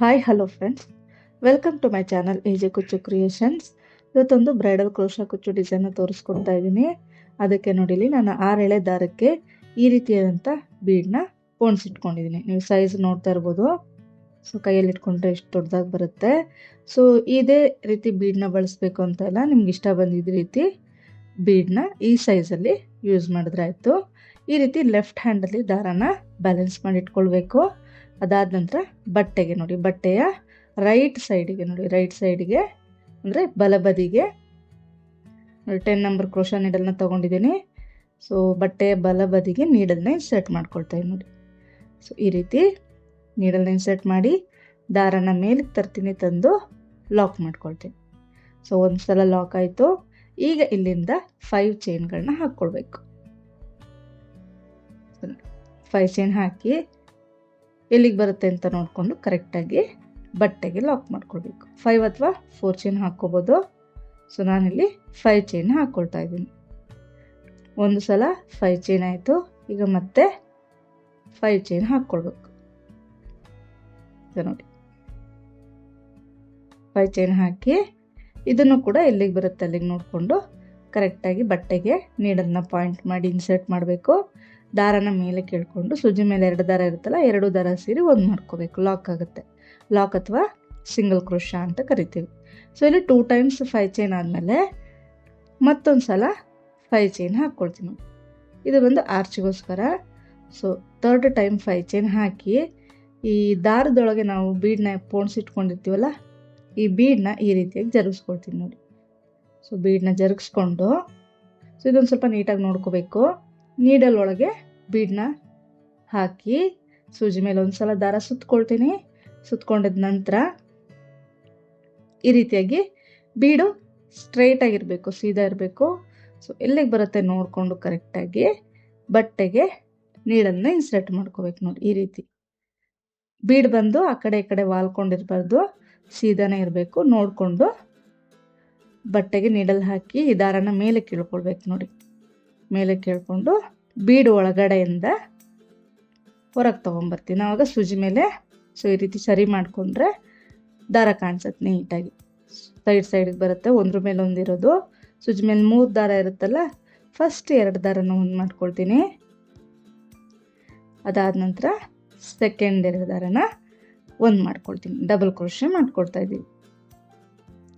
Hi hello friends, welcome to my channel AJ Kuchchu creations. ಇವತ್ತೊಂದು bridal crochet ಕುಚ್ಚು ಡಿಸೈನ್ನ ತೋರಿಸ್ಕೊಡ್ತಾ ಇದ್ದೀನಿ. ಅದಕ್ಕೆ ನೋಡಿಲಿ ನಾನು 6 ಎಳೆ ದಾರಕ್ಕೆ ಈ ರೀತಿಯಾದಂಥ ಬೀಡನ್ನ ಪೋಣಿಸಿಟ್ಕೊಂಡಿದ್ದೀನಿ. ನೀವು ಸೈಜ್ ನೋಡ್ತಾ ಇರ್ಬೋದು. ಸೊ ಕೈಯಲ್ಲಿ ಇಟ್ಕೊಂಡ್ರೆ ಎಷ್ಟು ದೊಡ್ಡದಾಗಿ ಬರುತ್ತೆ. ಸೊ ಇದೇ ರೀತಿ ಬೀಡನ್ನ ಬಳಸಬೇಕು ಅಂತ ಇಲ್ಲ, ನಿಮ್ಗೆ ಇಷ್ಟ ಬಂದಿದ್ದ ರೀತಿ ಬೀಡನ್ನ ಈ ಸೈಜಲ್ಲಿ ಯೂಸ್ ಮಾಡಿದ್ರೆ ಆಯಿತು. ಈ ರೀತಿ ಲೆಫ್ಟ್ ಹ್ಯಾಂಡಲ್ಲಿ ದಾರಾನ ಬ್ಯಾಲೆನ್ಸ್ ಮಾಡಿ ಇಟ್ಕೊಳ್ಬೇಕು. ಅದಾದ ನಂತರ ಬಟ್ಟೆಗೆ ನೋಡಿ, ಬಟ್ಟೆಯ ರೈಟ್ ಸೈಡಿಗೆ ನೋಡಿ, ರೈಟ್ ಸೈಡಿಗೆ ಅಂದರೆ ಬಲಬದಿಗೆ ನೋಡಿ 10 ನಂಬರ್ ಕ್ರೋಶಾ ನೀಡಲ್ನ ತೊಗೊಂಡಿದ್ದೀನಿ. ಸೊ ಬಟ್ಟೆಯ ಬಲಬದಿಗೆ ನೀಡಲ್ನ ಇನ್ಸರ್ಟ್ ಮಾಡ್ಕೊಳ್ತಾ ಇದ್ದೀನಿ ನೋಡಿ. ಸೊ ಈ ರೀತಿ ನೀಡಲ್ನ ಇನ್ಸರ್ಟ್ ಮಾಡಿ ದಾರನ ಮೇಲಕ್ಕೆ ತರ್ತೀನಿ, ತಂದು ಲಾಕ್ ಮಾಡ್ಕೊಳ್ತೀನಿ. ಸೊ ಒಂದು ಸಲ ಲಾಕ್ ಆಯಿತು. ಈಗ ಇಲ್ಲಿಂದ 5 ಚೈನ್ಗಳನ್ನ ಹಾಕ್ಕೊಳ್ಬೇಕು. 5 ಚೈನ್ ಹಾಕಿ ಎಲ್ಲಿಗೆ ಬರುತ್ತೆ ಅಂತ ನೋಡಿಕೊಂಡು ಕರೆಕ್ಟಾಗಿ ಬಟ್ಟೆಗೆ ಲಾಕ್ ಮಾಡ್ಕೊಳ್ಬೇಕು. 5 ಅಥವಾ 4 ಚೈನ್ ಹಾಕ್ಕೋಬೋದು. ಸೊ ನಾನಿಲ್ಲಿ 5 ಚೈನ್ ಹಾಕ್ಕೊಳ್ತಾ ಇದ್ದೀನಿ. ಒಂದು ಸಲ 5 ಚೈನ್ ಆಯಿತು. ಈಗ ಮತ್ತೆ 5 ಚೈನ್ ಹಾಕ್ಕೊಳ್ಬೇಕು. ನೋಡಿ 5 ಚೈನ್ ಹಾಕಿ ಇದನ್ನು ಕೂಡ ಎಲ್ಲಿಗೆ ಬರುತ್ತೆ ಅಲ್ಲಿಗೆ ನೋಡಿಕೊಂಡು ಕರೆಕ್ಟಾಗಿ ಬಟ್ಟೆಗೆ ನೀಡಲ್ನ ಪಾಯಿಂಟ್ ಮಾಡಿ ಇನ್ಸರ್ಟ್ ಮಾಡಬೇಕು. ದಾರನ ಮೇಲೆ ಕೇಳ್ಕೊಂಡು ಸೂಜಿ ಮೇಲೆ 2 ದಾರ ಇರುತ್ತಲ್ಲ, 2 ದಾರ ಸೇರಿ ಒಂದು ಮಾಡ್ಕೋಬೇಕು. ಲಾಕ್ ಆಗುತ್ತೆ. ಲಾಕ್ ಅಥವಾ ಸಿಂಗಲ್ ಕ್ರೋಶಾ ಅಂತ ಕರಿತೀವಿ. ಸೊ ಇಲ್ಲಿ 2 ಟೈಮ್ಸ್ 5 ಚೈನ್ ಆದಮೇಲೆ ಮತ್ತೊಂದು ಸಲ 5 ಚೈನ್ ಹಾಕ್ಕೊಳ್ತೀನಿ. ಇದು ಬಂದು ಆರ್ಚಿಗೋಸ್ಕರ. ಸೊ 3rd ಟೈಮ್ 5 ಚೈನ್ ಹಾಕಿ ಈ ದಾರದೊಳಗೆ ನಾವು ಬೀಡನ್ನ ಪೋಣಿಸಿಟ್ಕೊಂಡಿರ್ತೀವಲ್ಲ, ಈ ಬೀಡನ್ನ ಈ ರೀತಿಯಾಗಿ ಜರುಗಿಸ್ಕೊಳ್ತೀನಿ ನೋಡಿ. ಸೊ ಬೀಡನ್ನ ಜರುಗಿಸ್ಕೊಂಡು ಸೊ ಇದೊಂದು ಸ್ವಲ್ಪ ನೀಟಾಗಿ ನೋಡ್ಕೋಬೇಕು. ನೀಡಲ್ ಒಳಗೆ ಬೀಡನ್ನ ಹಾಕಿ ಸೂಜಿ ಮೇಲೆ ಒಂದು ಸಲ ದಾರ ಸುತ್ಕೊಳ್ತೀನಿ. ಸುತ್ಕೊಂಡಿದ ನಂತರ ಈ ರೀತಿಯಾಗಿ ಬೀಡು ಸ್ಟ್ರೈಟ್ ಆಗಿರಬೇಕು, ಸೀದಾ ಇರಬೇಕು. ಸೊ ಎಲ್ಲಿಗೆ ಬರುತ್ತೆ ನೋಡಿಕೊಂಡು ಕರೆಕ್ಟಾಗಿ ಬಟ್ಟೆಗೆ ನೀಡಲ್ನ ಇನ್ಸರ್ಟ್ ಮಾಡ್ಕೋಬೇಕು ನೋಡಿ. ಈ ರೀತಿ ಬೀಡ್ ಬಂದು ಆ ಕಡೆ ಈ ಕಡೆ ವಾಲ್ಕೊಂಡಿರ್ಬಾರ್ದು, ಸೀದಾನೇ ಇರಬೇಕು. ನೋಡಿಕೊಂಡು ಬಟ್ಟೆಗೆ ನೀಡಲ್ ಹಾಕಿ ಈ ದಾರನ ಮೇಲೆ ಕೇಳ್ಕೊಳ್ಬೇಕು ನೋಡಿ. ಮೇಲೆ ಕೇಳ್ಕೊಂಡು ಬೀಡು ಒಳಗಡೆಯಿಂದ ಹೊರಗೆ ತೊಗೊಂಬರ್ತೀನಿ. ಆವಾಗ ಸೂಜಿ ಮೇಲೆ ಸೊ ಈ ರೀತಿ ಸರಿ ಮಾಡಿಕೊಂಡ್ರೆ ದಾರ ಕಾಣಿಸುತ್ತೆ ನೀಟಾಗಿ. ಸೈಡ್ಗೆ ಬರುತ್ತೆ, ಒಂದ್ರ ಮೇಲೆ ಒಂದಿರೋದು. ಸೂಜಿ ಮೇಲೆ 3 ದಾರ ಇರುತ್ತಲ್ಲ, ಫಸ್ಟ್ 2 ದಾರನ ಒಂದು ಮಾಡ್ಕೊಳ್ತೀನಿ. ಅದಾದ ನಂತರ ಸೆಕೆಂಡ್ 2 ದಾರನ ಒಂದು ಮಾಡ್ಕೊಳ್ತೀನಿ. ಡಬಲ್ ಕ್ರೋಶೆ ಮಾಡ್ಕೊಳ್ತಾ ಇದ್ದೀವಿ.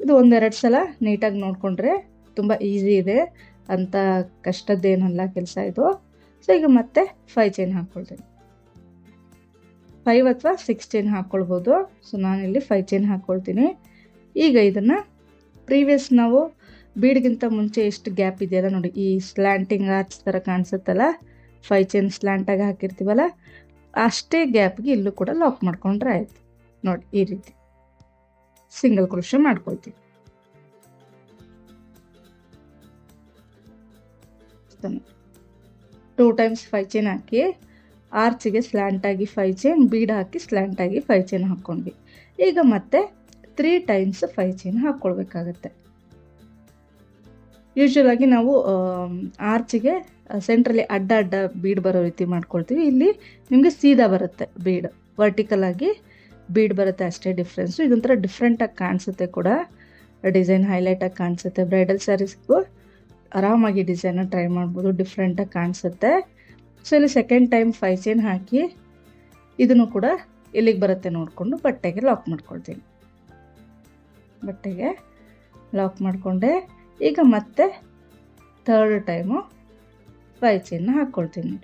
ಇದು 1-2 ಸಲ ನೀಟಾಗಿ ನೋಡಿಕೊಂಡ್ರೆ ತುಂಬ ಈಸಿ ಇದೆ, ಅಂತ ಕಷ್ಟದ್ದೇನಲ್ಲ ಕೆಲಸ ಇದು. ಸೊ ಈಗ ಮತ್ತೆ 5 ಚೈನ್ ಹಾಕ್ಕೊಳ್ತೀನಿ. 5 ಅಥವಾ 6 ಚೈನ್ ಹಾಕ್ಕೊಳ್ಬೋದು. ಸೊ ನಾನಿಲ್ಲಿ 5 ಚೈನ್ ಹಾಕ್ಕೊಳ್ತೀನಿ. ಈಗ ಇದನ್ನು ಪ್ರೀವಿಯಸ್ ನಾವು ಬೀಡ್ಗಿಂತ ಮುಂಚೆ ಎಷ್ಟು ಗ್ಯಾಪ್ ಇದೆಯಲ್ಲ ನೋಡಿ, ಈ ಸ್ಲ್ಯಾಂಟಿಂಗ್ ಆರ್ಚ್ ಥರ ಕಾಣಿಸುತ್ತಲ್ಲ, 5 ಚೈನ್ ಸ್ಲ್ಯಾಂಟಾಗಿ ಹಾಕಿರ್ತೀವಲ್ಲ, ಅಷ್ಟೇ ಗ್ಯಾಪ್ಗೆ ಇಲ್ಲೂ ಕೂಡ ಲಾಕ್ ಮಾಡ್ಕೊಂಡ್ರೆ ಆಯಿತು ನೋಡಿ. ಈ ರೀತಿ ಸಿಂಗಲ್ ಕ್ರೋಶೆ ಮಾಡ್ಕೊಳ್ತೀವಿ. 2 ಟೈಮ್ಸ್ 5 ಚೈನ್ ಹಾಕಿ ಆರ್ಚಿಗೆ ಸ್ಲ್ಯಾಂಟಾಗಿ 5 ಚೈನ್, ಬೀಡ್ ಹಾಕಿ ಸ್ಲ್ಯಾಂಟಾಗಿ 5 ಚೈನ್ ಹಾಕ್ಕೊಂಡ್ವಿ. ಈಗ ಮತ್ತೆ 3 ಟೈಮ್ಸ್ 5 ಚೈನ್ ಹಾಕ್ಕೊಳ್ಬೇಕಾಗತ್ತೆ. ಯೂಶ್ವಲಾಗಿ ನಾವು ಆರ್ಚಿಗೆ ಸೆಂಟ್ರಲ್ಲಿ ಅಡ್ಡ ಅಡ್ಡ ಬೀಡ್ ಬರೋ ರೀತಿ ಮಾಡ್ಕೊಳ್ತೀವಿ. ಇಲ್ಲಿ ನಿಮಗೆ ಸೀದಾ ಬರುತ್ತೆ ಬೀಡ್, ವರ್ಟಿಕಲ್ ಆಗಿ ಬೀಡ್ ಬರುತ್ತೆ, ಅಷ್ಟೇ ಡಿಫ್ರೆನ್ಸು. ಇದೊಂಥರ ಡಿಫ್ರೆಂಟಾಗಿ ಕಾಣಿಸುತ್ತೆ ಕೂಡ, ಡಿಸೈನ್ ಹೈಲೈಟಾಗಿ ಕಾಣಿಸುತ್ತೆ. ಬ್ರೈಡಲ್ ಸ್ಯಾರೀಸ್ಗೂ ಆರಾಮಾಗಿ ಡಿಸೈನ ಟ್ರೈ ಮಾಡ್ಬೋದು, ಡಿಫ್ರೆಂಟಾಗಿ ಕಾಣಿಸುತ್ತೆ. ಸೊ ಇಲ್ಲಿ ಸೆಕೆಂಡ್ ಟೈಮ್ 5 ಚೈನ್ ಹಾಕಿ ಇದನ್ನು ಕೂಡ ಎಲ್ಲಿಗೆ ಬರುತ್ತೆ ನೋಡಿಕೊಂಡು ಬಟ್ಟೆಗೆ ಲಾಕ್ ಮಾಡ್ಕೊಳ್ತೀನಿ. ಬಟ್ಟೆಗೆ ಲಾಕ್ ಮಾಡಿಕೊಂಡೆ. ಈಗ ಮತ್ತೆ 3rd ಟೈಮು 5 ಚೈನ್ನ ಹಾಕ್ಕೊಳ್ತೀನಿ.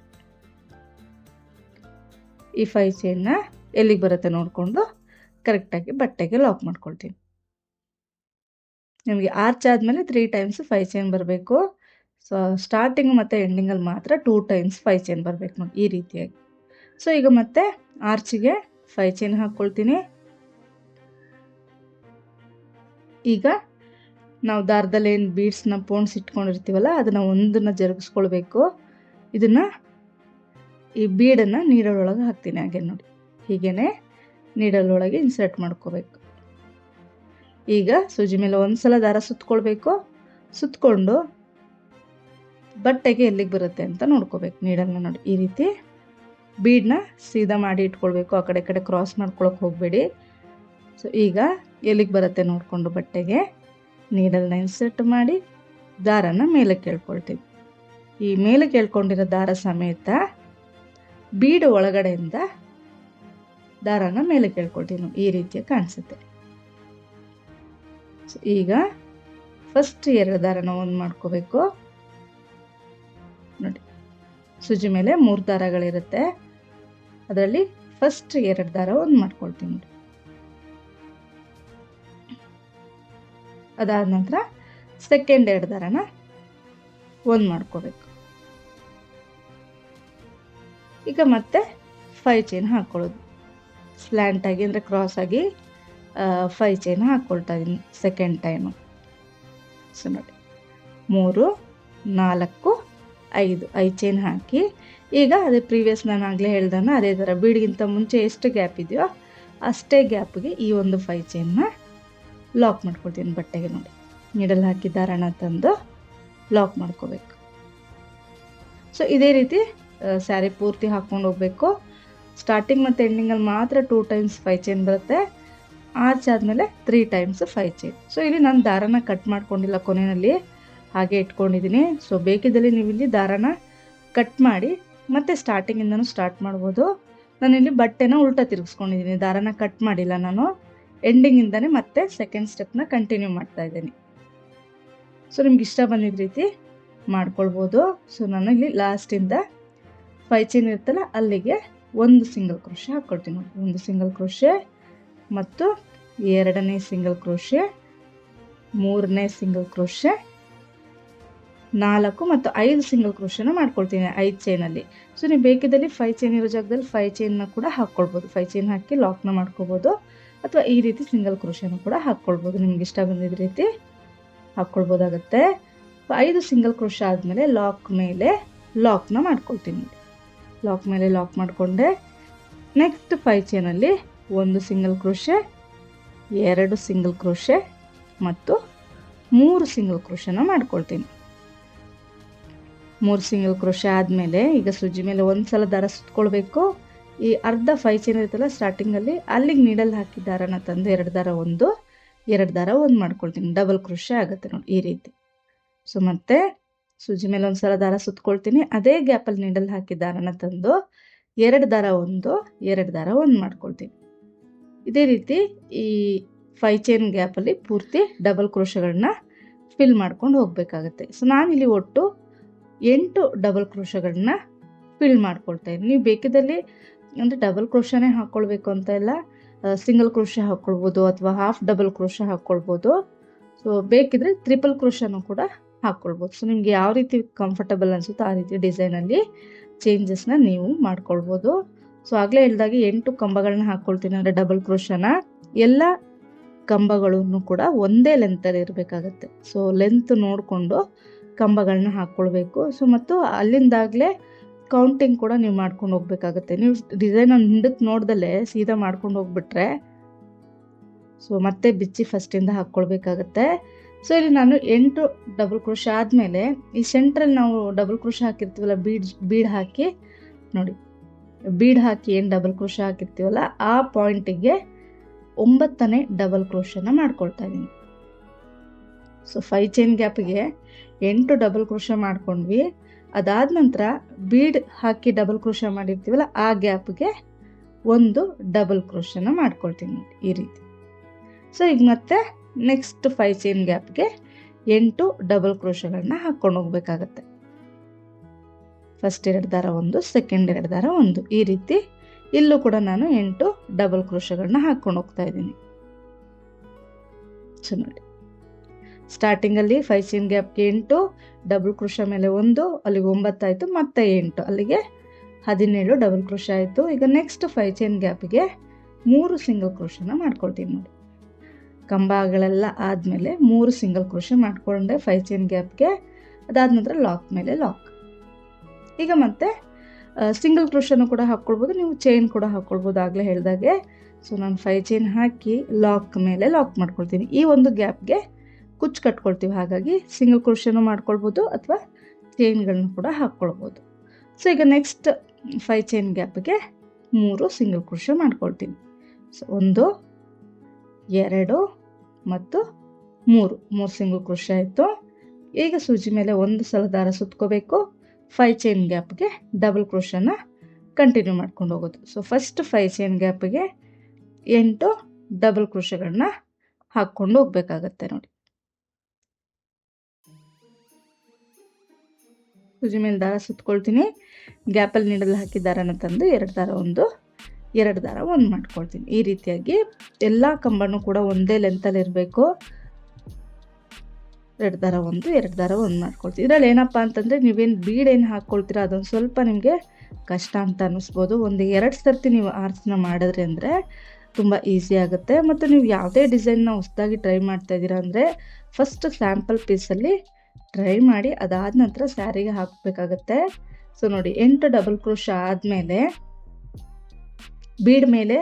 ಈ 5 ಚೈನ್ನ ಎಲ್ಲಿಗೆ ಬರುತ್ತೆ ನೋಡಿಕೊಂಡು ಕರೆಕ್ಟಾಗಿ ಬಟ್ಟೆಗೆ ಲಾಕ್ ಮಾಡ್ಕೊಳ್ತೀನಿ. ನಿಮಗೆ ಆರ್ಚ್ ಆದಮೇಲೆ 3 ಟೈಮ್ಸ್ 5 ಚೈನ್ ಬರಬೇಕು. ಸೊ ಸ್ಟಾರ್ಟಿಂಗ್ ಮತ್ತು ಎಂಡಿಂಗಲ್ಲಿ ಮಾತ್ರ 2 ಟೈಮ್ಸ್ 5 ಚೈನ್ ಬರಬೇಕು ನೋಡಿ, ಈ ರೀತಿಯಾಗಿ. ಸೊ ಈಗ ಮತ್ತೆ ಆರ್ಚಿಗೆ 5 ಚೈನ್ ಹಾಕ್ಕೊಳ್ತೀನಿ. ಈಗ ನಾವು ದಾರದಲ್ಲಿ ಏನು ಬೀಡ್ಸ್ನ ಪೋಣಿಸಿಟ್ಕೊಂಡಿರ್ತೀವಲ್ಲ, ಅದನ್ನು ಒಂದನ್ನು ಜರುಗಿಸ್ಕೊಳ್ಬೇಕು. ಇದನ್ನು ಈ ಬೀಡನ್ನು ನೀಡಲೊಳಗೆ ಹಾಕ್ತೀನಿ. ಹಾಗೆ ನೋಡಿ, ಹೀಗೇ ನೀಡಲೊಳಗೆ ಇನ್ಸರ್ಟ್ ಮಾಡ್ಕೋಬೇಕು. ಈಗ ಸೂಜಿ ಮೇಲೆ ಒಂದು ಸಲ ದಾರ ಸುತ್ಕೊಳ್ಬೇಕು. ಸುತ್ಕೊಂಡು ಬಟ್ಟೆಗೆ ಎಲ್ಲಿಗೆ ಬರುತ್ತೆ ಅಂತ ನೋಡ್ಕೋಬೇಕು ನೀಡಲ್ನ ನೋಡಿ. ಈ ರೀತಿ ಬೀಡನ್ನ ಸೀದಾ ಮಾಡಿ ಇಟ್ಕೊಳ್ಬೇಕು. ಆ ಕಡೆ ಕ್ರಾಸ್ ಮಾಡ್ಕೊಳಕ್ಕೆ ಹೋಗಬೇಡಿ. ಸೊ ಈಗ ಎಲ್ಲಿಗೆ ಬರುತ್ತೆ ನೋಡಿಕೊಂಡು ಬಟ್ಟೆಗೆ ನೀಡಲ್ನ ಇನ್ಸರ್ಟ್ ಮಾಡಿ ದಾರನ ಮೇಲೆ ಕೇಳ್ಕೊಳ್ತೀವಿ. ಈ ಮೇಲೆ ಕೇಳ್ಕೊಂಡಿರೋ ದಾರ ಸಮೇತ ಬೀಡು ಒಳಗಡೆಯಿಂದ ದಾರನ ಮೇಲೆ ಕೇಳ್ಕೊಳ್ತೀವಿ ನಾವು. ಈ ರೀತಿಯ ಕಾಣಿಸುತ್ತೆ. ಸೊ ಈಗ ಫಸ್ಟ್ 2 ದಾರನ ಒಂದು ಮಾಡ್ಕೋಬೇಕು. ನೋಡಿ, ಸೂಜಿ ಮೇಲೆ 3 ದಾರಗಳಿರುತ್ತೆ. ಅದರಲ್ಲಿ ಫಸ್ಟ್ 2 ದಾರ ಒಂದು ಮಾಡ್ಕೊಳ್ತೀನಿ ನೋಡಿ. ಅದಾದ ನಂತರ ಸೆಕೆಂಡ್ 2 ದಾರನ ಒಂದು ಮಾಡ್ಕೋಬೇಕು. ಈಗ ಮತ್ತೆ 5 ಚೈನ್ ಹಾಕ್ಕೊಳ್ಳೋದು. ಸ್ಲ್ಯಾಂಟ್ ಆಗಿ ಅಂದರೆ ಕ್ರಾಸ್ ಆಗಿ 5 ಚೈನ್ ಹಾಕ್ಕೊಳ್ತಾ ಇದ್ದೀನಿ ಸೆಕೆಂಡ್ ಟೈಮು. ಸೊ ನೋಡಿ, 3 4 5 ಚೈನ್ ಹಾಕಿ ಈಗ ಅದೇ ಪ್ರೀವಿಯಸ್ ನಾನು ಆಗಲೇ ಹೇಳ್ದಾನ ಅದೇ ಥರ ಬೀಡ್ಗಿಂತ ಮುಂಚೆ ಎಷ್ಟು ಗ್ಯಾಪ್ ಇದೆಯೋ ಅಷ್ಟೇ ಗ್ಯಾಪ್ಗೆ ಈ ಒಂದು 5 ಚೈನ್ನ ಲಾಕ್ ಮಾಡ್ಕೊಳ್ತೀನಿ ಬಟ್ಟೆಗೆ. ನೋಡಿ, ನೀಡಲ್ ಹಾಕಿ ದಾರನ ತಂದು ಲಾಕ್ ಮಾಡ್ಕೋಬೇಕು. ಸೊ ಇದೇ ರೀತಿ ಸ್ಯಾರಿ ಪೂರ್ತಿ ಹಾಕ್ಕೊಂಡು ಹೋಗಬೇಕು. ಸ್ಟಾರ್ಟಿಂಗ್ ಮತ್ತು ಎಂಡಿಂಗಲ್ಲಿ ಮಾತ್ರ 2 ಟೈಮ್ಸ್ 5 ಚೈನ್ ಬರುತ್ತೆ. ಆರ್ಚ್ ಆದಮೇಲೆ 3 ಟೈಮ್ಸ್ 5 ಚೈನ್. ಸೊ ಇಲ್ಲಿ ನಾನು ದಾರನ ಕಟ್ ಮಾಡ್ಕೊಂಡಿಲ್ಲ, ಕೊನೆಯಲ್ಲಿ ಹಾಗೆ ಇಟ್ಕೊಂಡಿದ್ದೀನಿ. ಸೊ ಬೇಕಿದ್ದಲ್ಲಿ ನೀವು ಇಲ್ಲಿ ದಾರನ ಕಟ್ ಮಾಡಿ ಮತ್ತೆ ಸ್ಟಾರ್ಟಿಂಗಿಂದನೂ ಸ್ಟಾರ್ಟ್ ಮಾಡ್ಬೋದು. ನಾನಿಲ್ಲಿ ಬಟ್ಟೆನ ಉಲ್ಟಾ ತಿರುಗಿಸ್ಕೊಂಡಿದ್ದೀನಿ, ದಾರನ ಕಟ್ ಮಾಡಿಲ್ಲ ನಾನು. ಎಂಡಿಂಗಿಂದನೇ ಮತ್ತೆ ಸೆಕೆಂಡ್ ಸ್ಟೆಪ್ನ ಕಂಟಿನ್ಯೂ ಮಾಡ್ತಾ ಇದ್ದೀನಿ. ಸೊ ನಿಮ್ಗೆ ಇಷ್ಟ ಬಂದಿದ್ದ ರೀತಿ ಮಾಡ್ಕೊಳ್ಬೋದು. ಸೊ ನಾನು ಇಲ್ಲಿ ಲಾಸ್ಟಿಂದ 5 ಚೈನ್ ಇರ್ತಲ್ಲ ಅಲ್ಲಿಗೆ ಒಂದು ಸಿಂಗಲ್ ಕ್ರೋಶೆ ಹಾಕ್ಕೊಳ್ತೀನಿ. ಒಂದು ಸಿಂಗಲ್ ಕ್ರೋಶೆ ಮತ್ತು 2ನೇ ಸಿಂಗಲ್ ಕ್ರೋಶೆ, 3ನೇ ಸಿಂಗಲ್ ಕ್ರೋಶೆ, 4 ಮತ್ತು 5 ಸಿಂಗಲ್ ಕ್ರೋಶೆನ ಮಾಡ್ಕೊಳ್ತೀನಿ 5 ಚೈನಲ್ಲಿ. ಸೊ ನೀವು ಬೇಕಿದ್ದಲ್ಲಿ 5 ಚೈನ್ ಇರೋ ಜಾಗದಲ್ಲಿ 5 ಚೈನ್ನ ಕೂಡ ಹಾಕ್ಕೊಳ್ಬೋದು. 5 ಚೈನ್ ಹಾಕಿ ಲಾಕ್ನ ಮಾಡ್ಕೋಬೋದು, ಅಥವಾ ಈ ರೀತಿ ಸಿಂಗಲ್ ಕ್ರೋಶೆನೂ ಕೂಡ ಹಾಕ್ಕೊಳ್ಬೋದು. ನಿಮ್ಗೆ ಇಷ್ಟ ಬಂದಿದ್ದ ರೀತಿ ಹಾಕ್ಕೊಳ್ಬೋದಾಗತ್ತೆ. 5 ಸಿಂಗಲ್ ಕ್ರೋಶೆ ಆದಮೇಲೆ ಲಾಕ್ ಮೇಲೆ ಲಾಕ್ನ ಮಾಡ್ಕೊಳ್ತೀನಿ. ಲಾಕ್ ಮೇಲೆ ಲಾಕ್ ಮಾಡಿಕೊಂಡೆ. Next 5 ಚೈನಲ್ಲಿ 1 single crochet, 2 single crochet ಮತ್ತು 3 ಸಿಂಗಲ್ ಕ್ರೋಶೆನ ಮಾಡ್ಕೊಳ್ತೀನಿ. 3 ಸಿಂಗಲ್ ಕ್ರೋಶೆ ಆದಮೇಲೆ ಈಗ ಸೂಜಿ ಮೇಲೆ ಒಂದು ಸಲ ದಾರ ಸುತ್ಕೊಳ್ಬೇಕು. ಈ ಅರ್ಧ 5 ಚೈನ್ ಇರುತ್ತಲ್ಲ ಸ್ಟಾರ್ಟಿಂಗಲ್ಲಿ, ಅಲ್ಲಿಗೆ ನೀಡಲ್ ಹಾಕಿ ದಾರನ ತಂದು 2 ದಾರ ಒಂದು ಮಾಡ್ಕೊಳ್ತೀನಿ. ಡಬಲ್ ಕ್ರೋಶೆ ಆಗುತ್ತೆ ನೋಡಿ ಈ ರೀತಿ. ಸೊ ಮತ್ತೆ ಸೂಜಿ ಮೇಲೆ ಒಂದು ಸಲ ದಾರ ಸುತ್ಕೊಳ್ತೀನಿ. ಅದೇ ಗ್ಯಾಪಲ್ಲಿ ನೀಡಲ್ ಹಾಕಿ ದಾರನ ತಂದು 2 ದಾರ ಒಂದು ಮಾಡ್ಕೊಳ್ತೀನಿ. ಇದೇ ರೀತಿ ಈ 5 ಚೈನ್ ಗ್ಯಾಪಲ್ಲಿ ಪೂರ್ತಿ ಡಬಲ್ ಕ್ರೋಶೆಗಳನ್ನ ಫಿಲ್ ಮಾಡ್ಕೊಂಡು ಹೋಗಬೇಕಾಗತ್ತೆ. ಸೊ ನಾನಿಲ್ಲಿ ಒಟ್ಟು 8 ಡಬಲ್ ಕ್ರೋಶೆಗಳನ್ನ ಫಿಲ್ ಮಾಡ್ಕೊಳ್ತಾ ಇದ್ದೀನಿ. ನೀವು ಬೇಕಿದ್ದಲ್ಲಿ ಅಂದರೆ ಡಬಲ್ ಕ್ರೋಶನೇ ಹಾಕ್ಕೊಳ್ಬೇಕು ಅಂತ ಇಲ್ಲ, ಸಿಂಗಲ್ ಕ್ರೋಶೆ ಹಾಕ್ಕೊಳ್ಬೋದು ಅಥವಾ ಹಾಫ್ ಡಬಲ್ ಕ್ರೋಶೆ ಹಾಕ್ಕೊಳ್ಬೋದು. ಸೊ ಬೇಕಿದ್ರೆ ಟ್ರಿಪಲ್ ಕ್ರೋಶನೂ ಕೂಡ ಹಾಕ್ಕೊಳ್ಬೋದು. ಸೊ ನಿಮ್ಗೆ ಯಾವ ರೀತಿ ಕಂಫರ್ಟಬಲ್ ಅನಿಸುತ್ತೋ ಆ ರೀತಿ ಡಿಸೈನಲ್ಲಿ ಚೇಂಜಸ್ನ ನೀವು ಮಾಡ್ಕೊಳ್ಬೋದು. ಸೊ ಆಗಲೇ ಹೇಳಿದಾಗೆ 8 ಕಂಬಗಳನ್ನ ಹಾಕ್ಕೊಳ್ತೀನಿ ಅಂದರೆ ಡಬಲ್ ಕ್ರೋಶನ. ಎಲ್ಲ ಕಂಬಗಳನ್ನು ಕೂಡ ಒಂದೇ ಲೆಂತಲ್ಲಿ ಇರಬೇಕಾಗತ್ತೆ. ಸೊ ಲೆಂತ್ ನೋಡಿಕೊಂಡು ಕಂಬಗಳನ್ನ ಹಾಕ್ಕೊಳ್ಬೇಕು. ಸೊ ಮತ್ತು ಅಲ್ಲಿಂದಾಗಲೇ ಕೌಂಟಿಂಗ್ ಕೂಡ ನೀವು ಮಾಡ್ಕೊಂಡು ಹೋಗ್ಬೇಕಾಗತ್ತೆ. ನೀವು ಡಿಸೈನ್ ಹಿಂದಕ್ಕೆ ನೋಡ್ದಲ್ಲೇ ಸೀದಾ ಮಾಡ್ಕೊಂಡು ಹೋಗ್ಬಿಟ್ರೆ ಸೊ ಮತ್ತೆ ಬಿಚ್ಚಿ ಫಸ್ಟಿಂದ ಹಾಕ್ಕೊಳ್ಬೇಕಾಗತ್ತೆ. ಸೊ ಇಲ್ಲಿ ನಾನು 8 ಡಬಲ್ ಕ್ರೋಶೆ ಆದಮೇಲೆ ಈ ಸೆಂಟ್ರಲ್ಲಿ ನಾವು ಡಬಲ್ ಕ್ರೋಶೆ ಹಾಕಿರ್ತೀವಲ್ಲ, ಬೀಡ್ ಹಾಕಿ ನೋಡಿ, ಬೀಡ್ ಹಾಕಿ ಏನು ಡಬಲ್ ಕ್ರೋಶೆ ಹಾಕಿರ್ತೀವಲ್ಲ ಆ ಪಾಯಿಂಟಿಗೆ 9ನೇ ಡಬಲ್ ಕ್ರೋಶೆನ ಮಾಡ್ಕೊಳ್ತಾ ಇದ್ದೀನಿ. ಸೊ 5 ಚೈನ್ ಗ್ಯಾಪಿಗೆ 8 ಡಬಲ್ ಕ್ರೋಶೆ ಮಾಡ್ಕೊಂಡ್ವಿ. ಅದಾದ ನಂತರ ಬೀಡ್ ಹಾಕಿ ಡಬಲ್ ಕ್ರೋಶೆ ಮಾಡಿರ್ತೀವಲ್ಲ ಆ ಗ್ಯಾಪ್ಗೆ 1 ಡಬಲ್ ಕ್ರೋಶೆನ ಮಾಡ್ಕೊಳ್ತೀನಿ ಈ ರೀತಿ. ಸೊ ಈಗ ಮತ್ತೆ ನೆಕ್ಸ್ಟ್ 5 ಚೈನ್ ಗ್ಯಾಪ್ಗೆ 8 ಡಬಲ್ ಕ್ರೋಶೆಗಳನ್ನ ಹಾಕ್ಕೊಂಡು ಹೋಗ್ಬೇಕಾಗತ್ತೆ. ಫಸ್ಟ್ 2 ದಾರ ಒಂದು, ಸೆಕೆಂಡ್ 2 ದಾರ ಒಂದು, ಈ ರೀತಿ ಇಲ್ಲೂ ಕೂಡ ನಾನು 8 ಡಬಲ್ ಕ್ರೋಶೆಗಳನ್ನ ಹಾಕ್ಕೊಂಡು ಹೋಗ್ತಾ ಇದ್ದೀನಿ. ಸೊ ನೋಡಿ, ಸ್ಟಾರ್ಟಿಂಗಲ್ಲಿ 5 ಚೈನ್ ಗ್ಯಾಪ್ಗೆ 8 ಡಬಲ್ ಕ್ರೋಶೆ ಮೇಲೆ 1, ಅಲ್ಲಿಗೆ 9 ಆಯಿತು, ಮತ್ತೆ 8 ಅಲ್ಲಿಗೆ 17 ಡಬಲ್ ಕ್ರೋಶೆ ಆಯಿತು. ಈಗ ನೆಕ್ಸ್ಟ್ 5 ಚೈನ್ ಗ್ಯಾಪಿಗೆ 3 ಸಿಂಗಲ್ ಕ್ರೋಶೆನ ಮಾಡ್ಕೊಳ್ತೀನಿ ನೋಡಿ. ಕಂಬಗಳೆಲ್ಲ ಆದಮೇಲೆ 3 ಸಿಂಗಲ್ ಕ್ರೋಶೆ ಮಾಡಿಕೊಂಡೆ 5 ಚೈನ್ ಗ್ಯಾಪ್ಗೆ. ಅದಾದ ನಂತರ ಲಾಕ್ ಮೇಲೆ ಲಾಕ್. ಈಗ ಮತ್ತೆ ಸಿಂಗಲ್ ಕ್ರೋಶೆನೂ ಕೂಡ ಹಾಕ್ಕೊಳ್ಬೋದು, ನೀವು ಚೈನ್ ಕೂಡ ಹಾಕ್ಕೊಳ್ಬೋದು ಆಗಲೇ ಹೇಳಿದಾಗೆ. ಸೊ ನಾನು 5 ಚೈನ್ ಹಾಕಿ ಲಾಕ್ ಮೇಲೆ ಲಾಕ್ ಮಾಡ್ಕೊಳ್ತೀನಿ. ಈ ಒಂದು ಗ್ಯಾಪ್ಗೆ ಕುಚ್ಚು ಕಟ್ಕೊಳ್ತೀವಿ, ಹಾಗಾಗಿ ಸಿಂಗಲ್ ಕ್ರೋಶೆನೂ ಮಾಡ್ಕೊಳ್ಬೋದು ಅಥವಾ ಚೈನ್ಗಳನ್ನ ಕೂಡ ಹಾಕ್ಕೊಳ್ಬೋದು. ಸೊ ಈಗ ನೆಕ್ಸ್ಟ್ 5 ಚೈನ್ ಗ್ಯಾಪ್ಗೆ 3 ಸಿಂಗಲ್ ಕ್ರೋಶೆ ಮಾಡ್ಕೊಳ್ತೀನಿ. ಸೊ 1 2 ಮತ್ತು 3 ಸಿಂಗಲ್ ಕ್ರೋಶೆ ಆಯಿತು. ಈಗ ಸೂಜಿ ಮೇಲೆ ಒಂದು ಸಲ ದಾರ ಸುತ್ಕೋಬೇಕು. 5 ಚೈನ್ ಗ್ಯಾಪ್ಗೆ ಡಬಲ್ ಕ್ರೋಶನ ಕಂಟಿನ್ಯೂ ಮಾಡ್ಕೊಂಡು ಹೋಗೋದು. ಸೊ ಫಸ್ಟ್ 5 ಚೈನ್ ಗ್ಯಾಪ್ಗೆ 8 ಡಬಲ್ ಕ್ರೋಶೆಗಳನ್ನ ಹಾಕ್ಕೊಂಡು ಹೋಗ್ಬೇಕಾಗತ್ತೆ ನೋಡಿ. ಸೂಜಿ ಮೇಲೆ ದಾರ ಸುತ್ಕೊಳ್ತೀನಿ. ಗ್ಯಾಪಲ್ಲಿ ನೀಡಲ್ ಹಾಕಿ ದಾರನ ತಂದು 2 ದಾರ 1 ಮಾಡ್ಕೊಳ್ತೀನಿ. ಈ ರೀತಿಯಾಗಿ ಎಲ್ಲ ಕಂಬನೂ ಕೂಡ ಒಂದೇ ಲೆಂತಲ್ಲಿ ಇರಬೇಕು. 2 ದಾರ 1 ಮಾಡ್ಕೊಳ್ತೀನಿ. ಇದರಲ್ಲಿ ಏನಪ್ಪ ಅಂತಂದರೆ ನೀವೇನು ಬೀಡ್ ಏನು ಹಾಕ್ಕೊಳ್ತೀರಾ ಅದೊಂದು ಸ್ವಲ್ಪ ನಿಮಗೆ ಕಷ್ಟ ಅಂತ ಅನ್ನಿಸ್ಬೋದು. 1-2 ಸರ್ತಿ ನೀವು ಆರ್ಚ್ನ ಮಾಡಿದ್ರಿ ಅಂದರೆ ತುಂಬ ಈಸಿ ಆಗುತ್ತೆ. ಮತ್ತು ನೀವು ಯಾವುದೇ ಡಿಸೈನ್ನ ಹೊಸದಾಗಿ ಟ್ರೈ ಮಾಡ್ತಾ ಇದ್ದೀರಾ ಅಂದರೆ ಫಸ್ಟ್ ಸ್ಯಾಂಪಲ್ ಪೀಸಲ್ಲಿ ಟ್ರೈ ಮಾಡಿ ಅದಾದ ನಂತರ ಸ್ಯಾರಿಗೆ ಹಾಕಬೇಕಾಗತ್ತೆ. ಸೊ ನೋಡಿ 8 ಡಬಲ್ ಕ್ರೋಶ ಆದಮೇಲೆ ಬೀಡ್ ಮೇಲೆ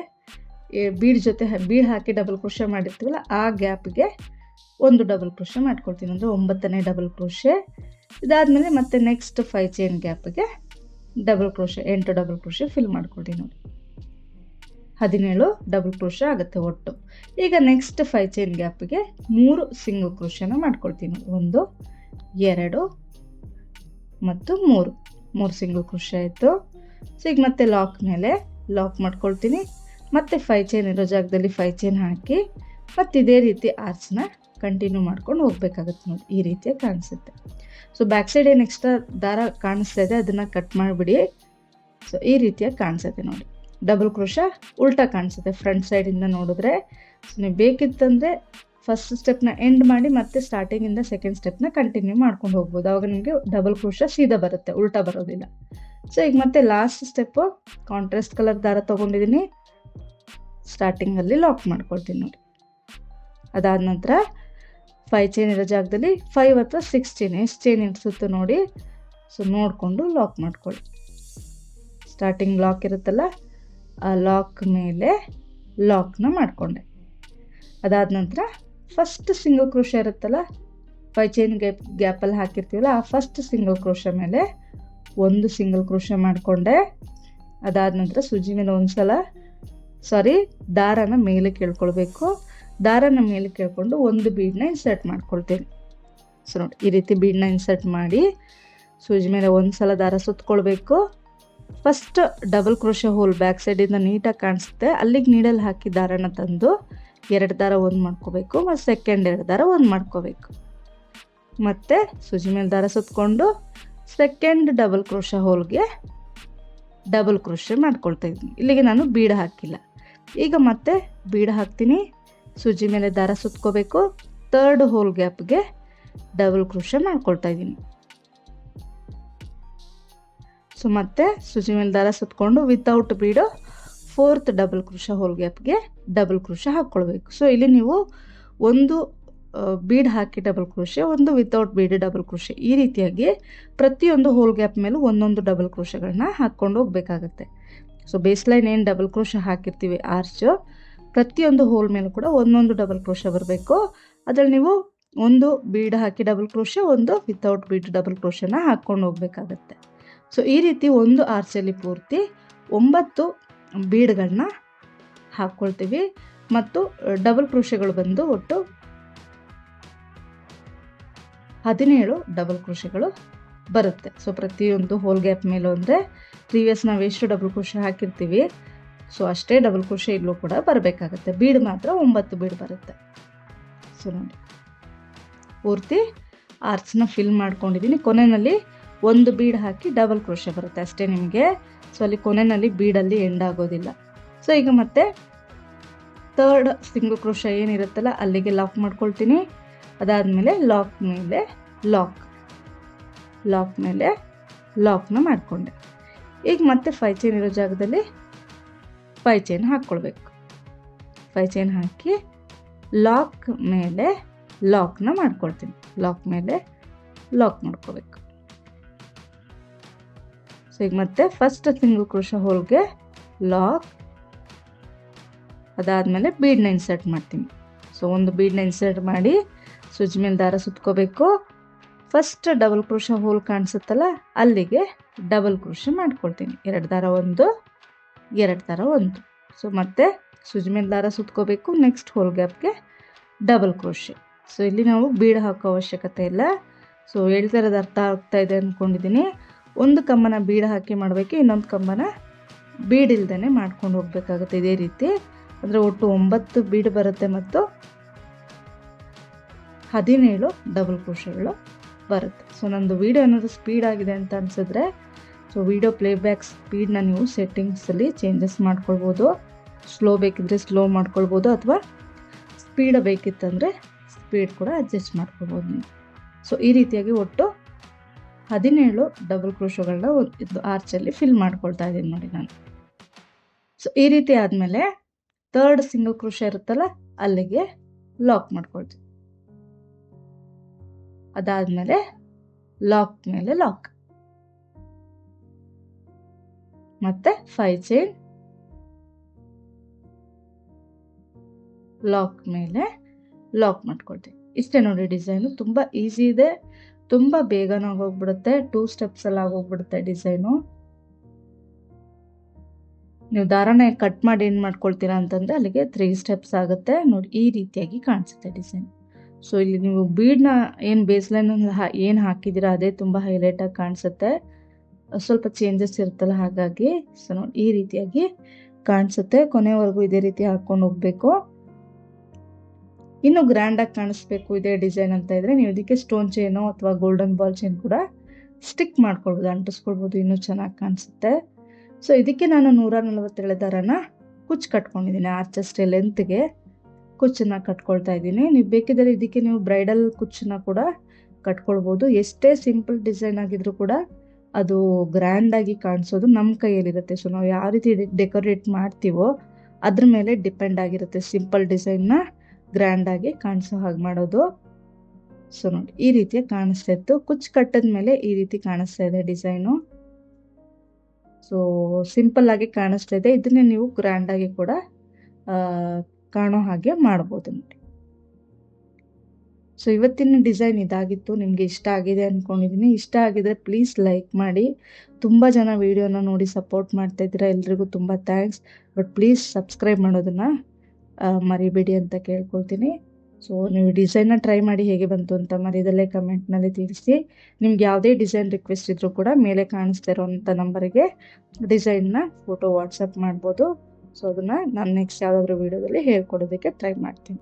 ಬೀಡ್ ಜೊತೆ ಬೀಡ್ ಹಾಕಿ ಡಬಲ್ ಕ್ರೋಶ ಮಾಡಿರ್ತೀವಲ್ಲ ಆ ಗ್ಯಾಪ್ಗೆ 1 ಡಬಲ್ ಕ್ರೋಶ ಮಾಡ್ಕೊಳ್ತೀನಿ, ಅಂದರೆ 9ನೇ ಡಬಲ್ ಕ್ರೋಶೆ. ಇದಾದಮೇಲೆ ಮತ್ತೆ ನೆಕ್ಸ್ಟ್ 5 ಚೈನ್ ಗ್ಯಾಪ್ಗೆ double crochet 8 double crochet fill ಮಾಡ್ಕೊಳ್ತೀನಿ ನೋಡಿ. 17 ಡಬಲ್ ಕ್ರೋಶ ಆಗುತ್ತೆ ಒಟ್ಟು. ಈಗ ನೆಕ್ಸ್ಟ್ 5 ಚೈನ್ ಗ್ಯಾಪ್ಗೆ 3 ಸಿಂಗಲ್ ಕ್ರೋಶನ ಮಾಡ್ಕೊಳ್ತೀನಿ. 1 2 ಮತ್ತು 3 ಸಿಂಗಲ್ ಕ್ರೋಶ ಆಯಿತು. ಸೊ ಈಗ ಮತ್ತೆ ಲಾಕ್ ಮೇಲೆ ಲಾಕ್ ಮಾಡ್ಕೊಳ್ತೀನಿ. ಮತ್ತೆ 5 ಚೈನ್ ಇರೋ ಜಾಗದಲ್ಲಿ 5 ಚೈನ್ ಹಾಕಿ ಮತ್ತು ಇದೇ ರೀತಿ ಆರ್ಚ್ನ ಕಂಟಿನ್ಯೂ ಮಾಡ್ಕೊಂಡು ಹೋಗ್ಬೇಕಾಗತ್ತೆ ನೋಡಿ. ಈ ರೀತಿಯಾಗಿ ಕಾಣಿಸುತ್ತೆ. ಸೊ ಬ್ಯಾಕ್ ಸೈಡ್ ಏನು ಎಕ್ಸ್ಟ್ರಾ ದಾರ ಕಾಣಿಸ್ತಾ ಇದೆ ಅದನ್ನು ಕಟ್ ಮಾಡಿಬಿಡಿ. ಸೊ ಈ ರೀತಿಯಾಗಿ ಕಾಣಿಸುತ್ತೆ ನೋಡಿ. ಡಬಲ್ ಕ್ರೋಶ ಉಲ್ಟಾ ಕಾಣಿಸುತ್ತೆ ಫ್ರಂಟ್ ಸೈಡಿಂದ ನೋಡಿದ್ರೆ. ಸೊ ನೀವು ಬೇಕಿತ್ತಂದರೆ ಫಸ್ಟ್ ಸ್ಟೆಪ್ನ ಎಂಡ್ ಮಾಡಿ ಮತ್ತೆ ಸ್ಟಾರ್ಟಿಂಗಿಂದ ಸೆಕೆಂಡ್ ಸ್ಟೆಪ್ನ ಕಂಟಿನ್ಯೂ ಮಾಡ್ಕೊಂಡು ಹೋಗ್ಬೋದು. ಆವಾಗ ನಿಮಗೆ ಡಬಲ್ ಕ್ರೋಶ ಸೀದಾ ಬರುತ್ತೆ, ಉಲ್ಟಾ ಬರೋದಿಲ್ಲ. ಸೊ ಈಗ ಮತ್ತೆ ಲಾಸ್ಟ್ ಸ್ಟೆಪ್ಪು ಕಾಂಟ್ರಾಸ್ಟ್ ಕಲರ್ ದಾರ ತೊಗೊಂಡಿದ್ದೀನಿ. ಸ್ಟಾರ್ಟಿಂಗಲ್ಲಿ ಲಾಕ್ ಮಾಡ್ಕೊಳ್ತೀನಿ ನೋಡಿ. ಅದಾದ ನಂತರ 5 ಚೈನ್ ಇರೋ ಜಾಗದಲ್ಲಿ 5 ಅಥವಾ 6 ಚೈನ್ ಎಷ್ಟು ಚೈನ್ ಇರಿಸುತ್ತೆ ನೋಡಿ. ಸೊ ನೋಡಿಕೊಂಡು ಲಾಕ್ ಮಾಡ್ಕೊಳ್ಳಿ. ಸ್ಟಾರ್ಟಿಂಗ್ ಲಾಕ್ ಇರುತ್ತಲ್ಲ ಆ ಲಾಕ್ ಮೇಲೆ ಲಾಕ್ನ ಮಾಡಿಕೊಂಡೆ. ಅದಾದ ನಂತರ ಫಸ್ಟ್ ಸಿಂಗಲ್ ಕ್ರೋಶ ಇರುತ್ತಲ್ಲ 5 ಚೈನ್ ಗ್ಯಾಪಲ್ಲಿ ಹಾಕಿರ್ತೀವಲ್ಲ ಆ ಫಸ್ಟ್ ಸಿಂಗಲ್ ಕ್ರೋಶ ಮೇಲೆ 1 ಸಿಂಗಲ್ ಕ್ರೋಶ ಮಾಡಿಕೊಂಡೆ. ಅದಾದ ನಂತರ ಸೂಜಿ ಮೇಲೆ ದಾರನ ಮೇಲೆ ಕೇಳ್ಕೊಳ್ಬೇಕು. ದಾರನ ಮೇಲೆ ಕೇಳ್ಕೊಂಡು ಒಂದು ಬೀಡನ್ನ ಇನ್ಸರ್ಟ್ ಮಾಡ್ಕೊಳ್ತೀನಿ. ಸೊ ನೋಡಿ ಈ ರೀತಿ ಬೀಡನ್ನ ಇನ್ಸರ್ಟ್ ಮಾಡಿ ಸೂಜಿ ಮೇಲೆ ಒಂದು ಸಲ ದಾರ ಸುತ್ಕೊಳ್ಬೇಕು. First double crochet hole back ಸೈಡಿಂದ ನೀಟಾಗಿ ಕಾಣಿಸುತ್ತೆ, ಅಲ್ಲಿಗೆ ನೀಡಲ್ ಹಾಕಿ ದಾರನ ತಂದು 2 ದಾರ 1 ಮಾಡ್ಕೋಬೇಕು. ಮತ್ತು ಸೆಕೆಂಡ್ 2 ದಾರ 1 ಮಾಡ್ಕೋಬೇಕು. ಮತ್ತು ಸೂಜಿ ಮೇಲೆ ದಾರ ಸುತ್ಕೊಂಡು ಸೆಕೆಂಡ್ ಡಬಲ್ ಕ್ರೋಶ ಹೋಲ್ಗೆ ಡಬಲ್ ಕ್ರೋಶ ಮಾಡ್ಕೊಳ್ತಾ ಇದ್ದೀನಿ. ಇಲ್ಲಿಗೆ ನಾನು ಬೀಡ್ ಹಾಕಿಲ್ಲ. ಈಗ ಮತ್ತೆ ಬೀಡ್ ಹಾಕ್ತೀನಿ. ಸೂಜಿ ಮೇಲೆ ದಾರ ಸುತ್ಕೋಬೇಕು. 3rd ಹೋಲ್ ಗ್ಯಾಪ್ಗೆ ಡಬಲ್ ಕ್ರೋಶ ಮಾಡ್ಕೊಳ್ತಾ ಇದ್ದೀನಿ. ಸೊ ಮತ್ತೆ ಸೂಜಿ ಮೇಲೆ ದಾರ ಸುತ್ಕೊಂಡು without bead 4th double crochet hole ಗ್ಯಾಪ್ಗೆ ಡಬಲ್ ಕ್ರೋಶ ಹಾಕ್ಕೊಳ್ಬೇಕು. ಸೊ ಇಲ್ಲಿ ನೀವು ಒಂದು ಬೀಡ್ ಹಾಕಿ ಡಬಲ್ ಕ್ರೋಶೆ, ಒಂದು ವಿತೌಟ್ ಬೀಡ್ ಡಬಲ್ ಕ್ರೋಶೆ, ಈ ರೀತಿಯಾಗಿ ಪ್ರತಿಯೊಂದು ಹೋಲ್ ಗ್ಯಾಪ್ ಮೇಲೂ ಒಂದೊಂದು ಡಬಲ್ ಕ್ರೋಶಗಳನ್ನ ಹಾಕ್ಕೊಂಡು ಹೋಗ್ಬೇಕಾಗತ್ತೆ. ಸೊ ಬೇಸ್ಲೈನ್ ಏನು ಡಬಲ್ ಕ್ರೋಶ ಹಾಕಿರ್ತೀವಿ ಆರ್ಚು, ಪ್ರತಿಯೊಂದು ಹೋಲ್ ಮೇಲೂ ಕೂಡ ಒಂದೊಂದು ಡಬಲ್ ಕ್ರೋಶ ಬರಬೇಕು. ಅದರಲ್ಲಿ ನೀವು ಒಂದು ಬೀಡ್ ಹಾಕಿ ಡಬಲ್ ಕ್ರೋಶ, ಒಂದು ವಿತೌಟ್ ಬೀಡ್ ಡಬಲ್ ಕ್ರೋಶನ ಹಾಕ್ಕೊಂಡು ಹೋಗ್ಬೇಕಾಗತ್ತೆ. ಸೊ ಈ ರೀತಿ ಒಂದು ಆರ್ಚಲ್ಲಿ ಪೂರ್ತಿ 9 ಬೀಡ್ಗಳನ್ನ ಹಾಕ್ಕೊಳ್ತೀವಿ. ಮತ್ತು ಡಬಲ್ ಕ್ರೋಶಗಳು ಬಂದು ಒಟ್ಟು 17 ಡಬಲ್ ಕ್ರೋಶಗಳು ಬರುತ್ತೆ. ಸೊ ಪ್ರತಿಯೊಂದು ಹೋಲ್ ಗ್ಯಾಪ್ ಮೇಲೂ ಅಂದರೆ ಪ್ರೀವಿಯಸ್ ನಾವು ಎಷ್ಟು ಡಬಲ್ ಕ್ರೋಶ ಹಾಕಿರ್ತೀವಿ ಸೊ ಅಷ್ಟೇ ಡಬಲ್ ಕ್ರೋಶ ಇಲ್ಲೂ ಕೂಡ ಬರಬೇಕಾಗತ್ತೆ. ಬೀಡ್ ಮಾತ್ರ 9 ಬೀಡ್ ಬರುತ್ತೆ. ಸೊ ನೋಡಿ ಪೂರ್ತಿ ಆರ್ಚ್ನ ಫಿಲ್ ಮಾಡ್ಕೊಂಡಿದ್ದೀನಿ. ಕೊನೆಯಲ್ಲಿ ಒಂದು ಬೀಡ್ ಹಾಕಿ ಡಬಲ್ ಕ್ರೋಶ ಬರುತ್ತೆ ಅಷ್ಟೇ ನಿಮಗೆ. ಸೊ ಅಲ್ಲಿ ಕೊನೆಯಲ್ಲಿ ಬೀಡಲ್ಲಿ ಎಂಡ್ ಆಗೋದಿಲ್ಲ. ಸೊ ಈಗ ಮತ್ತೆ 3rd ಸಿಂಗಲ್ ಕ್ರೋಶ ಏನಿರುತ್ತಲ್ಲ ಅಲ್ಲಿಗೆ ಲಾಕ್ ಮಾಡ್ಕೊಳ್ತೀನಿ. ಅದಾದಮೇಲೆ ಲಾಕ್ ಮೇಲೆ ಲಾಕ್ನ ಮಾಡಿಕೊಂಡೆ. ಈಗ ಮತ್ತೆ 5 ಚೈನ್ ಇರೋ ಜಾಗದಲ್ಲಿ 5 ಚೈನ್ ಹಾಕ್ಕೊಳ್ಬೇಕು. 5 ಚೈನ್ ಹಾಕಿ ಲಾಕ್ ಮೇಲೆ ಲಾಕ್ನ ಮಾಡ್ಕೊಳ್ತೀನಿ. ಲಾಕ್ ಮೇಲೆ ಲಾಕ್ ಮಾಡ್ಕೋಬೇಕು. ಸೊ ಈಗ ಮತ್ತೆ ಫಸ್ಟ್ ಸಿಂಗಲ್ ಕ್ರೋಶ ಹೋಲ್ಗೆ ಲಾಕ್, ಅದಾದಮೇಲೆ ಬೀಡನ್ನ ಇನ್ಸರ್ಟ್ ಮಾಡ್ತೀನಿ. ಸೊ ಒಂದು ಬೀಡನ್ನ ಇನ್ಸರ್ಟ್ ಮಾಡಿ ಸೂಜಿ ಮೇಲೆ ದಾರ ಸುತ್ಕೋಬೇಕು. ಫಸ್ಟ್ ಡಬಲ್ ಕ್ರೋಶ ಹೋಲ್ ಕಾಣಿಸುತ್ತಲ್ಲ ಅಲ್ಲಿಗೆ ಡಬಲ್ ಕ್ರೋಶ ಮಾಡ್ಕೊಳ್ತೀನಿ. 2 ದಾರ 1, 2 ದಾರ 1. ಸೊ ಮತ್ತೆ ಸೂಜಿ ಮೇಲೆ ದಾರ ಸುತ್ಕೋಬೇಕು. ನೆಕ್ಸ್ಟ್ ಹೋಲ್ ಗ್ಯಾಪ್ಗೆ ಡಬಲ್ ಕ್ರೋಶೆ. ಸೊ ಇಲ್ಲಿ ನಾವು ಬೀಡ್ ಹಾಕೋ ಅವಶ್ಯಕತೆ ಇಲ್ಲ. ಸೊ ಹೇಳ್ತಾ ಇರೋದು ಅರ್ಥ ಆಗ್ತಾ ಇದೆ ಅಂದ್ಕೊಂಡಿದ್ದೀನಿ. ಒಂದು ಕಂಬನ ಬೀಡ್ ಹಾಕಿ ಮಾಡಬೇಕು, ಇನ್ನೊಂದು ಕಂಬನ ಬೀಡ್ ಇಲ್ದೇ ಮಾಡ್ಕೊಂಡು ಹೋಗ್ಬೇಕಾಗುತ್ತೆ. ಇದೇ ರೀತಿ ಅಂದರೆ ಒಟ್ಟು 9 ಬೀಡ್ ಬರುತ್ತೆ ಮತ್ತು 17 ಡಬಲ್ ಕ್ರೋಶೆಗಳು ಬರುತ್ತೆ. ಸೊ ನಂದು ವೀಡಿಯೋ ಏನಾದರೂ ಸ್ಪೀಡ್ ಆಗಿದೆ ಅಂತ ಅನಿಸಿದ್ರೆ ಸೊ ವೀಡಿಯೋ ಪ್ಲೇಬ್ಯಾಕ್ ಸ್ಪೀಡ್ನ ನೀವು ಸೆಟ್ಟಿಂಗ್ಸಲ್ಲಿ ಚೇಂಜಸ್ ಮಾಡ್ಕೊಳ್ಬೋದು. ಸ್ಲೋ ಬೇಕಿದ್ದರೆ ಸ್ಲೋ ಮಾಡ್ಕೊಳ್ಬೋದು, ಅಥವಾ ಸ್ಪೀಡ್ ಬೇಕಿತ್ತಂದರೆ ಸ್ಪೀಡ್ ಕೂಡ ಅಡ್ಜಸ್ಟ್ ಮಾಡ್ಕೊಳ್ಬೋದು ನೀವು. ಸೊ ಈ ರೀತಿಯಾಗಿ ಒಟ್ಟು 17 ಡಬಲ್ ಕ್ರೋಶೆಗಳನ್ನ ಇದು ಆರ್ಚಲ್ಲಿ ಫಿಲ್ ಮಾಡ್ಕೊಳ್ತಾ ಇದ್ದೀನಿ ನೋಡಿ ನಾನು. ಸೊ ಈ ರೀತಿ ಆದಮೇಲೆ 3rd ಸಿಂಗಲ್ ಕ್ರೋಶೆ ಇರುತ್ತಲ್ಲ ಅಲ್ಲಿಗೆ ಲಾಕ್ ಮಾಡ್ಕೊಳ್ತೀವಿ. ಅದಾದಮೇಲೆ ಲಾಕ್ ಮೇಲೆ ಲಾಕ್, ಮತ್ತೆ 5 ಚೈನ್, ಲಾಕ್ ಮೇಲೆ ಲಾಕ್ ಮಾಡ್ಕೊಳ್ತೀವಿ. ಇಷ್ಟೇ ನೋಡಿ ಡಿಸೈನು. ತುಂಬ ಈಸಿ ಇದೆ, ತುಂಬ ಬೇಗನ ಆಗೋಗ್ಬಿಡುತ್ತೆ. 2 ಸ್ಟೆಪ್ಸಲ್ಲಿ ಆಗೋಗ್ಬಿಡುತ್ತೆ ಡಿಸೈನು. ನೀವು ದಾರನ ಕಟ್ ಮಾಡಿ ಏನು ಮಾಡ್ಕೊಳ್ತೀರಾ ಅಂತಂದರೆ ಅಲ್ಲಿಗೆ 3 ಸ್ಟೆಪ್ಸ್ ಆಗುತ್ತೆ ನೋಡಿ. ಈ ರೀತಿಯಾಗಿ ಕಾಣಿಸುತ್ತೆ ಡಿಸೈನ್. ಸೊ ಇಲ್ಲಿ ನೀವು ಬೀಡ್ನ ಏನು ಬೇಸ್ಲೈನಲ್ಲಿ ಏನು ಹಾಕಿದ್ದೀರಾ ಅದೇ ತುಂಬ ಹೈಲೈಟಾಗಿ ಕಾಣಿಸುತ್ತೆ. ಸ್ವಲ್ಪ ಚೇಂಜಸ್ ಇರುತ್ತಲ್ಲ ಹಾಗಾಗಿ. ಸೊ ನೋಡಿ ಈ ರೀತಿಯಾಗಿ ಕಾಣಿಸುತ್ತೆ. ಕೊನೆವರೆಗೂ ಇದೇ ರೀತಿ ಹಾಕ್ಕೊಂಡು ಹೋಗಬೇಕು. ಇನ್ನು ಗ್ರ್ಯಾಂಡಾಗಿ ಕಾಣಿಸ್ಬೇಕು ಇದೇ ಡಿಸೈನ್ ಅಂತ ಇದ್ದರೆ ನೀವು ಇದಕ್ಕೆ ಸ್ಟೋನ್ ಚೈನು ಅಥವಾ ಗೋಲ್ಡನ್ ಬಾಲ್ ಚೈನ್ ಕೂಡ ಸ್ಟಿಕ್ ಮಾಡ್ಕೊಳ್ಬೋದು, ಅಂಟಿಸ್ಕೊಳ್ಬೋದು, ಇನ್ನೂ ಚೆನ್ನಾಗಿ ಕಾಣಿಸುತ್ತೆ. ಸೊ ಇದಕ್ಕೆ ನಾನು 147 ದಾರನ ಕುಚ್ಚು ಕಟ್ಕೊಂಡಿದ್ದೀನಿ. ಆರ್ಚಷ್ಟೇ ಲೆಂತ್ಗೆ ಕುಚ್ಚನ್ನ ಕಟ್ಕೊಳ್ತಾ ಇದ್ದೀನಿ. ನೀವು ಬೇಕಿದ್ದರೆ ಇದಕ್ಕೆ ನೀವು ಬ್ರೈಡಲ್ ಕುಚ್ಚನ್ನ ಕೂಡ ಕಟ್ಕೊಳ್ಬೋದು. ಎಷ್ಟೇ ಸಿಂಪಲ್ ಡಿಸೈನ್ ಆಗಿದ್ರು ಕೂಡ ಅದು ಗ್ರ್ಯಾಂಡಾಗಿ ಕಾಣಿಸೋದು ನಮ್ಮ ಕೈಯಲ್ಲಿರುತ್ತೆ. ಸೊ ನಾವು ಯಾವ ರೀತಿ ಡೆಕೋರೇಟ್ ಮಾಡ್ತೀವೋ ಅದ್ರ ಮೇಲೆ ಡಿಪೆಂಡ್ ಆಗಿರುತ್ತೆ ಸಿಂಪಲ್ ಡಿಸೈನ್ನ ಗ್ರ್ಯಾಂಡಾಗಿ ಕಾಣಿಸೋ ಹಾಗೆ ಮಾಡೋದು. ಸೊ ನೋಡಿ ಈ ರೀತಿಯ ಕಾಣಿಸ್ತಾ ಇತ್ತು. ಕುಚ್ಚು ಕಟ್ಟಿದ ಮೇಲೆ ಈ ರೀತಿ ಕಾಣಿಸ್ತಾ ಇದೆ ಡಿಸೈನು. ಸೊ ಸಿಂಪಲ್ ಆಗಿ ಕಾಣಿಸ್ತಾ ಇದೆ. ಇದನ್ನೇ ನೀವು ಗ್ರ್ಯಾಂಡಾಗಿ ಕೂಡ ಕಾಣೋ ಹಾಗೆ ಮಾಡ್ಬೋದು ನೋಡಿ. ಸೊ ಇವತ್ತಿನ ಡಿಸೈನ್ ಇದಾಗಿತ್ತು. ನಿಮಗೆ ಇಷ್ಟ ಆಗಿದೆ ಅಂದ್ಕೊಂಡಿದ್ದೀನಿ. ಇಷ್ಟ ಆಗಿದ್ರೆ ಪ್ಲೀಸ್ ಲೈಕ್ ಮಾಡಿ. ತುಂಬ ಜನ ವಿಡಿಯೋನ ನೋಡಿ ಸಪೋರ್ಟ್ ಮಾಡ್ತಾ ಇದ್ದೀರಾ, ಎಲ್ರಿಗೂ ತುಂಬ ಥ್ಯಾಂಕ್ಸ್. ಬಟ್ ಪ್ಲೀಸ್ ಸಬ್ಸ್ಕ್ರೈಬ್ ಮಾಡೋದನ್ನು ಮರಿಬೇಡಿ ಅಂತ ಕೇಳ್ಕೊಳ್ತೀನಿ. ಸೊ ನೀವು ಡಿಸೈನ್ನ ಟ್ರೈ ಮಾಡಿ ಹೇಗೆ ಬಂತು ಅಂತ ಮರಿದಲ್ಲೇ ಕಮೆಂಟ್ನಲ್ಲಿ ತಿಳಿಸಿ. ನಿಮ್ಗೆ ಯಾವುದೇ ಡಿಸೈನ್ ರಿಕ್ವೆಸ್ಟ್ ಇದ್ದರೂ ಕೂಡ ಮೇಲೆ ಕಾಣಿಸ್ತಾ ಇರೋವಂಥ ನಂಬರಿಗೆ ಡಿಸೈನ್ನ ಫೋಟೋ ವಾಟ್ಸಪ್ ಮಾಡ್ಬೋದು. ಸೊ ಅದನ್ನು ನಾನು ನೆಕ್ಸ್ಟ್ ಯಾವುದಾದ್ರೂ ವೀಡಿಯೋದಲ್ಲಿ ಹೇಳ್ಕೊಡೋದಕ್ಕೆ ಟ್ರೈ ಮಾಡ್ತೀನಿ.